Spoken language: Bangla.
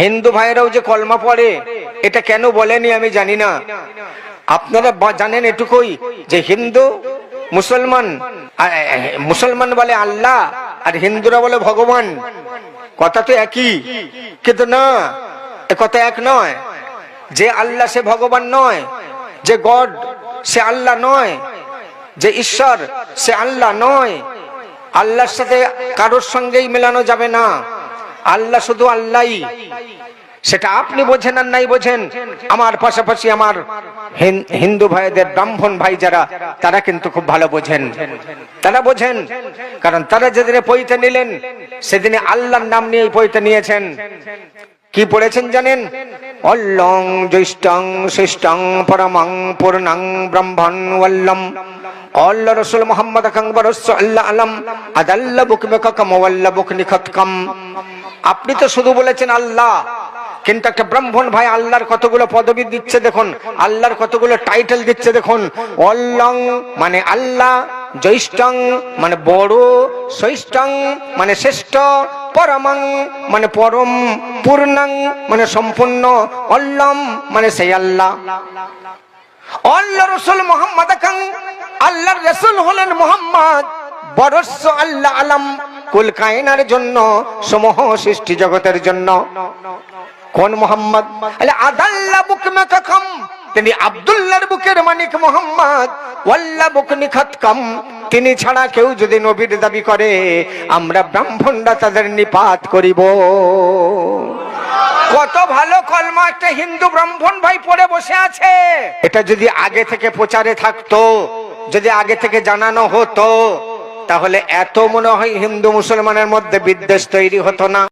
হিন্দু ভাইরাও যে কলমা পড়ে এটা কেন বলেনি আমি জানি না। আপনারা জানেন এটুকুই যে হিন্দু মুসলমান বলে আল্লাহ আর হিন্দুরা বলে ভগবান, কথা তো একই, কিন্তু না, এ কথা এক নয়। যে আল্লাহ সে ভগবান নয়, যে গড সে আল্লাহ নয়, যে ঈশ্বর সে আল্লাহ নয়। আল্লাহর সাথে কারোর সঙ্গেই মেলানো যাবে না, আল্লাহ শুধু আল্লাহই। সেটা আপনি বোঝেন আর নাই বোঝেন, আমার পাশাপাশি আমার হিন্দু ভাইদের ব্রাহ্মণ ভাই যারা, তারা কিন্তু খুব ভালো বোঝেন, তারা বোঝেন। কারণ তারা যেদিনে পৈতে নিলেন সেদিনে আল্লাহর নাম নিয়ে পৈতে নিয়েছেন। কি পড়েছেন জানেন? অল্লং জ্যৈষ্ঠং শ্রেষ্ঠং পরমং পূর্ণং ব্রহ্মণ ওয়াল্লম আল্লাহ রাসূল মুহাম্মদ আকবর সাল্লাল্লাহু আলাইহি আদাল্লা বুকমাকাম ওয়াল্লা বুকনিখাতকাম। আপনি তো শুধু বলেছেন আল্লাহ, কিন্তু একটা ব্রাহ্মণ ভাই আল্লাহর কতগুলো পদবি দিচ্ছে দেখুন, আল্লাহর কতগুলো টাইটেল দিচ্ছে দেখুন। অল্লং মানে আল্লাহ, জ্যৈষ্ঠং মানে বড়, শ্রেষ্ঠং মানে শ্রেষ্ঠ, পরমং মানে পরম, পূর্ণং মানে সম্পূর্ণ, অল্লম মানে সেই আল্লাহ। আল্লাহ রাসূল মুহাম্মদ আকাং, আল্লাহর রাসূল হলেন মুহাম্মদ, বরস্য আল্লাহ আলম, কুল কায়নার জন্য, সমূহ সৃষ্টি জগতের জন্য। কোন মুহাম্মদ? আদাল্লা বুকমাকাম, তিনি আব্দুল্লাহর বুকের মানিক মুহাম্মদ। ওয়াল্লা বুকনিখাতকাম, তিনি ছাড়া কেউ যদি নবীর দাবি করে আমরা ব্রাহ্মণরা তাদের নিপাত করিব। কত ভালো কলমা একটা হিন্দু ব্রাহ্মণ ভাই পড়ে বসে আছে। এটা যদি আগে থেকে প্রচারে থাকতো, যদি আগে থেকে জানানো হতো, তাহলে এত মনে হয় হিন্দু মুসলমানের মধ্যে বিদ্বেষ তৈরি হতো না।